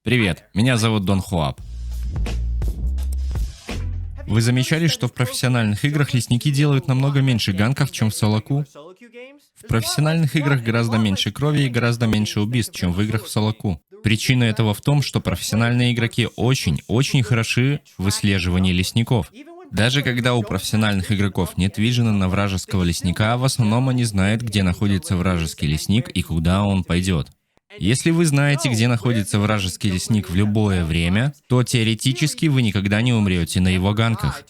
Привет, меня зовут Дон Хуап. Вы замечали, что в профессиональных играх лесники делают намного меньше ганков, чем в соло-ку? В профессиональных играх гораздо меньше крови и гораздо меньше убийств, чем в играх в соло-ку. Причина этого в том, что профессиональные игроки очень хороши в выслеживании лесников. Даже когда у профессиональных игроков нет вижена на вражеского лесника, в основном они знают, где находится вражеский лесник и куда он пойдет. Если вы знаете, где находится вражеский лесник в любое время, то теоретически вы никогда не умрете на его ганках.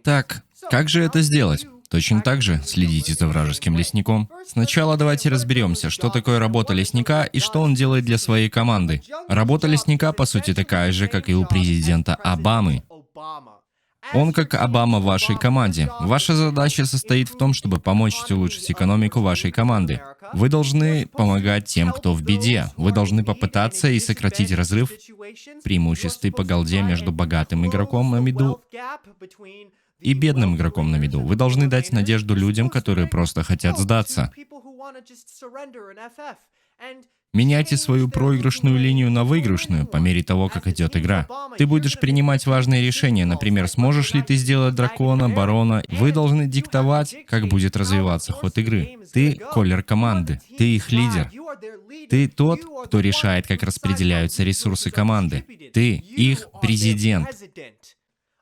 Так, как же это сделать? Точно так же следите за вражеским лесником. Сначала давайте разберемся, что такое работа лесника и что он делает для своей команды. Работа лесника, по сути, такая же, как и у президента Обамы. Он как Обама в вашей команде. Ваша задача состоит в том, чтобы помочь улучшить экономику вашей команды. Вы должны помогать тем, кто в беде. Вы должны попытаться и сократить разрыв в преимуществе по голде между богатым игроком на миду и бедным игроком на миду. Вы должны дать надежду людям, которые просто хотят сдаться. Меняйте свою проигрышную линию на выигрышную по мере того, как идет игра. Ты будешь принимать важные решения, например, сможешь ли ты сделать дракона, барона. Вы должны диктовать, как будет развиваться ход игры. Ты колер команды, ты их лидер. Ты тот, кто решает, как распределяются ресурсы команды. Ты их президент.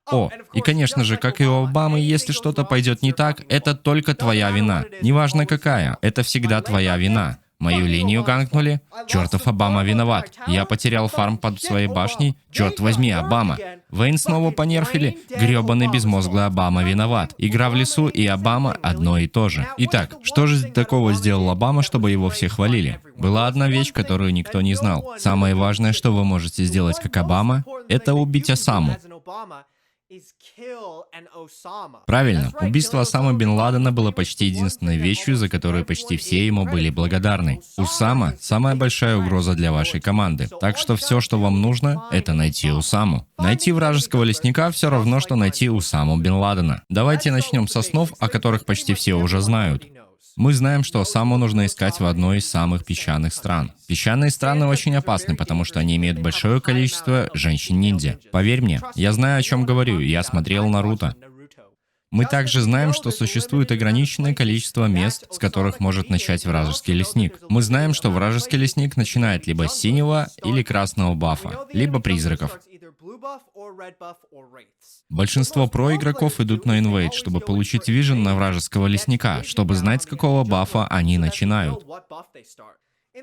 О, и конечно же, как и у Обамы, если что-то пойдет не так, это только твоя вина. Неважно какая, это всегда твоя вина. Мою линию ганкнули? Чертов Обама виноват. Я потерял фарм под своей башней? Черт возьми, Обама. Вейн снова понерфили? Гребаный безмозглый Обама виноват. Игра в лесу и Обама одно и то же. Итак, что же такого сделал Обама, чтобы его все хвалили? Была одна вещь, которую никто не знал. Самое важное, что вы можете сделать как Обама, это убить Осаму. Правильно, убийство Осамы Бен Ладена было почти единственной вещью, за которую почти все ему были благодарны. Усама – самая большая угроза для вашей команды. Так что все, что вам нужно, это найти Усаму. Найти вражеского лесника все равно, что найти Усаму Бен Ладена. Давайте начнем со снов, о которых почти все уже знают. Мы знаем, что Осаму нужно искать в одной из самых песчаных стран. Песчаные страны очень опасны, потому что они имеют большое количество женщин-ниндзя. Поверь мне, я знаю, о чем говорю, я смотрел Наруто. Мы также знаем, что существует ограниченное количество мест, с которых может начать вражеский лесник. Мы знаем, что вражеский лесник начинает либо с синего или красного бафа, либо призраков. Большинство про-игроков идут на инвейд, чтобы получить вижен на вражеского лесника, чтобы знать, с какого бафа они начинают.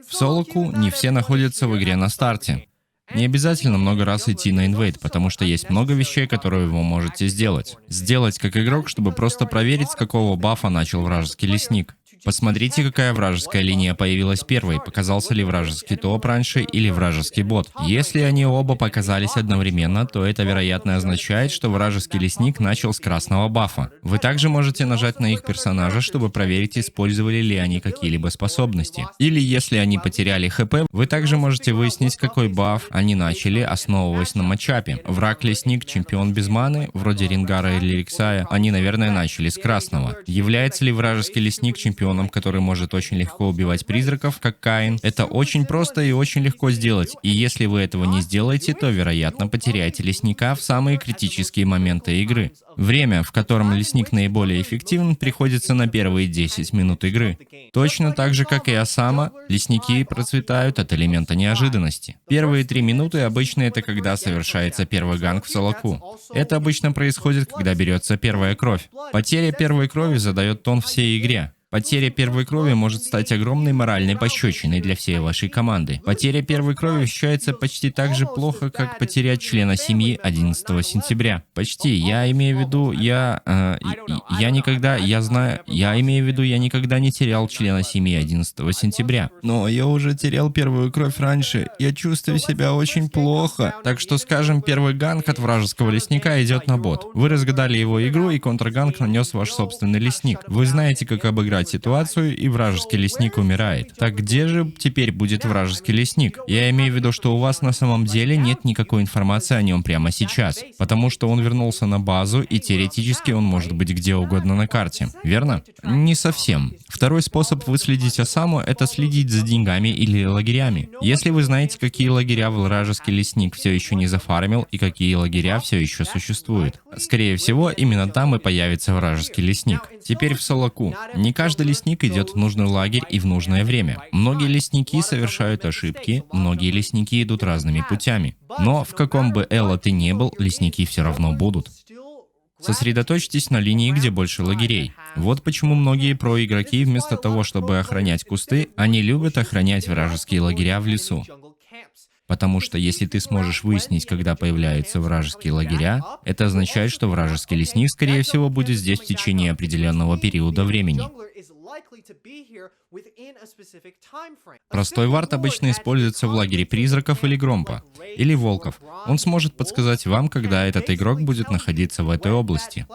В соло-ку не все находятся в игре на старте. Не обязательно много раз идти на инвейд, потому что есть много вещей, которые вы можете сделать. Сделать как игрок, чтобы просто проверить, с какого бафа начал вражеский лесник. Посмотрите, какая вражеская линия появилась первой, показался ли вражеский топ раньше или вражеский бот. Если они оба показались одновременно, то это, вероятно, означает, что вражеский лесник начал с красного бафа. Вы также можете нажать на их персонажа, чтобы проверить, использовали ли они какие-либо способности. Или если они потеряли хп, вы также можете выяснить, какой баф они начали, основываясь на матчапе. Враг-лесник, чемпион без маны, вроде Рингара или Риксая, они, наверное, начали с красного. Является ли вражеский лесник чемпионом, который может очень легко убивать призраков, как Каин? Это очень просто и очень легко сделать, и если вы этого не сделаете, то, вероятно, потеряете лесника в самые критические моменты игры. Время, в котором лесник наиболее эффективен, приходится на первые 10 минут игры. Точно так же, как и Осама, лесники процветают от элемента неожиданности. Первые 3 минуты обычно это когда совершается первый ганк в соло-ку. Это обычно происходит, когда берется первая кровь. Потеря первой крови задает тон всей игре. Потеря первой крови может стать огромной моральной пощечиной для всей вашей команды. Потеря первой крови ощущается почти так же плохо, как потерять члена семьи 11 сентября. Почти. Я имею в виду, я никогда не терял члена семьи 11 сентября. Но я уже терял первую кровь раньше. Я чувствую себя очень плохо. Так что, скажем, первый ганк от вражеского лесника идет на бот. Вы разгадали его игру, и контрганк нанес ваш собственный лесник. Вы знаете, как обыграть стабилизовать ситуацию, и вражеский лесник умирает. Так где же теперь будет вражеский лесник? Я имею в виду, что у вас на самом деле нет никакой информации о нем прямо сейчас, потому что он вернулся на базу, и теоретически он может быть где угодно на карте, верно? Не совсем. Второй способ выследить Осаму — это следить за деньгами или лагерями. Если вы знаете, какие лагеря вражеский лесник все еще не зафармил и какие лагеря все еще существуют, скорее всего, именно там и появится вражеский лесник. Теперь в Солоку. Не каждый лесник идет в нужный лагерь и в нужное время. Многие лесники совершают ошибки, многие лесники идут разными путями. Но в каком бы Элла ты ни был, лесники все равно будут. Сосредоточьтесь на линии, где больше лагерей. Вот почему многие проигроки вместо того, чтобы охранять кусты, они любят охранять вражеские лагеря в лесу. Потому что если ты сможешь выяснить, когда появляются вражеские лагеря, это означает, что вражеский лесник, скорее всего, будет здесь в течение определенного периода времени. Простой вард обычно используется в лагере призраков или громпа, или волков. Он сможет подсказать вам, когда этот игрок будет находиться в этой области.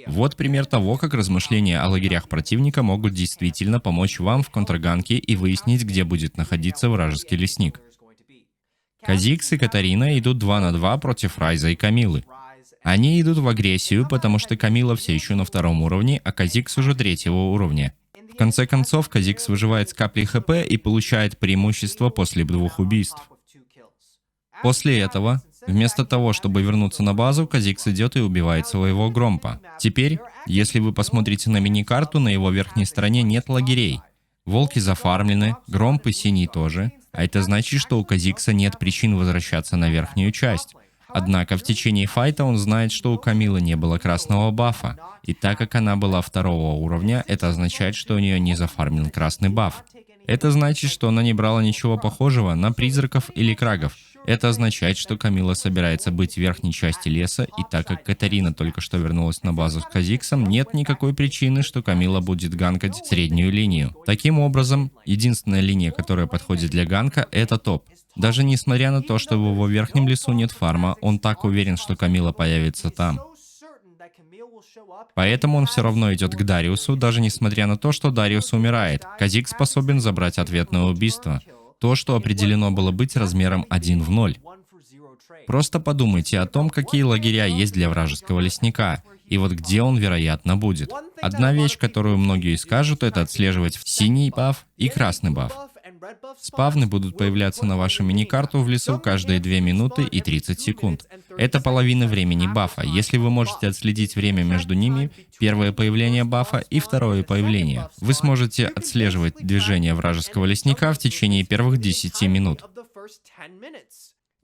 Вот пример того, как размышления о лагерях противника могут действительно помочь вам в контрганке и выяснить, где будет находиться вражеский лесник. Казикс и Катарина идут 2 на 2 против Райза и Камилы. Они идут в агрессию, потому что Камила все еще на 2-м уровне, а Казикс уже 3-го уровня. В конце концов, Казикс выживает с каплей ХП и получает преимущество после 2 убийств. После этого, вместо того, чтобы вернуться на базу, Казикс идет и убивает своего Громпа. Теперь, если вы посмотрите на мини-карту, на его верхней стороне нет лагерей. Волки зафармлены, Громп и Синий тоже, а это значит, что у Казикса нет причин возвращаться на верхнюю часть. Однако в течение файта он знает, что у Камилы не было красного бафа, и так как она была 2-го уровня, это означает, что у нее не зафармлен красный баф. Это значит, что она не брала ничего похожего на призраков или крагов. Это означает, что Камила собирается быть в верхней части леса, и так как Катарина только что вернулась на базу с Казиксом, нет никакой причины, что Камила будет ганкать среднюю линию. Таким образом, единственная линия, которая подходит для ганка, это топ. Даже несмотря на то, что в его верхнем лесу нет фарма, он так уверен, что Камила появится там. Поэтому он все равно идет к Дариусу, даже несмотря на то, что Дариус умирает. Казикс способен забрать ответное убийство. То, что определено было быть размером 1 в 0. Просто подумайте о том, какие лагеря есть для вражеского лесника, и вот где он, вероятно, будет. Одна вещь, которую многие скажут, это отслеживать синий баф и красный баф. Спавны будут появляться на вашей мини-карту в лесу каждые 2 минуты и 30 секунд. Это половина времени бафа. Если вы можете отследить время между ними, первое появление бафа и второе появление, вы сможете отслеживать движение вражеского лесника в течение первых 10 минут.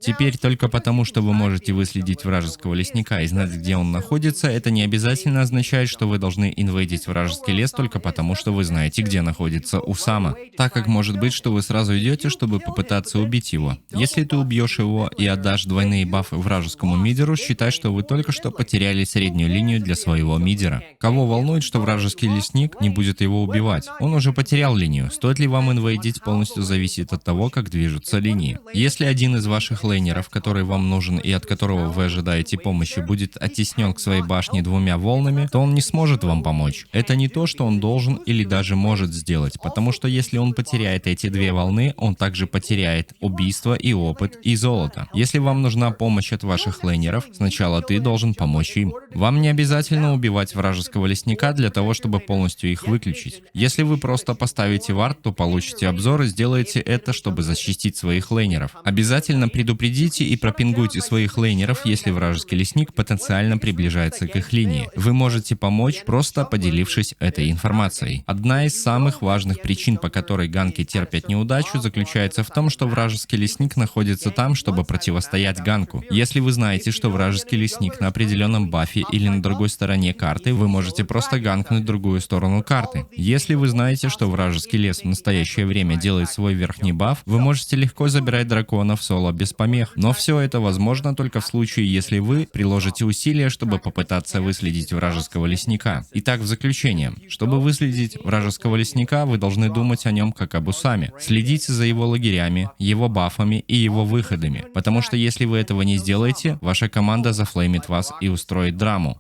Теперь только потому, что вы можете выследить вражеского лесника и знать, где он находится, это не обязательно означает, что вы должны инвейдить вражеский лес только потому, что вы знаете, где находится Усама. Так как может быть, что вы сразу идете, чтобы попытаться убить его. Если ты убьешь его и отдашь двойные бафы вражескому мидеру, считай, что вы только что потеряли среднюю линию для своего мидера. Кого волнует, что вражеский лесник не будет его убивать? Он уже потерял линию. Стоит ли вам инвейдить, полностью зависит от того, как движутся линии. Если один из ваших лейнеров, который вам нужен и от которого вы ожидаете помощи, будет оттеснен к своей башне 2 волнами, то он не сможет вам помочь. Это не то, что он должен или даже может сделать, потому что если он потеряет эти 2 волны, он также потеряет убийство и опыт и золото. Если вам нужна помощь от ваших лейнеров, сначала ты должен помочь им. Вам не обязательно убивать вражеского лесника для того, чтобы полностью их выключить. Если вы просто поставите вард, то получите обзор и сделаете это, чтобы защитить своих лейнеров. Обязательно предупредите и пропингуйте своих лейнеров, если вражеский лесник потенциально приближается к их линии. Вы можете помочь, просто поделившись этой информацией. Одна из самых важных причин, по которой ганки терпят неудачу, заключается в том, что вражеский лесник находится там, чтобы противостоять ганку. Если вы знаете, что вражеский лесник на определенном бафе или на другой стороне карты, вы можете просто ганкнуть другую сторону карты. Если вы знаете, что вражеский лес в настоящее время делает свой верхний баф, вы можете легко забирать дракона в соло без помех. Но все это возможно только в случае, если вы приложите усилия, чтобы попытаться выследить вражеского лесника. Итак, в заключение. Чтобы выследить вражеского лесника, вы должны думать о нем как об Усаме. Следите за его лагерями, его бафами и его выходами. Потому что если вы этого не сделаете, ваша команда зафлеймит вас и устроит драму.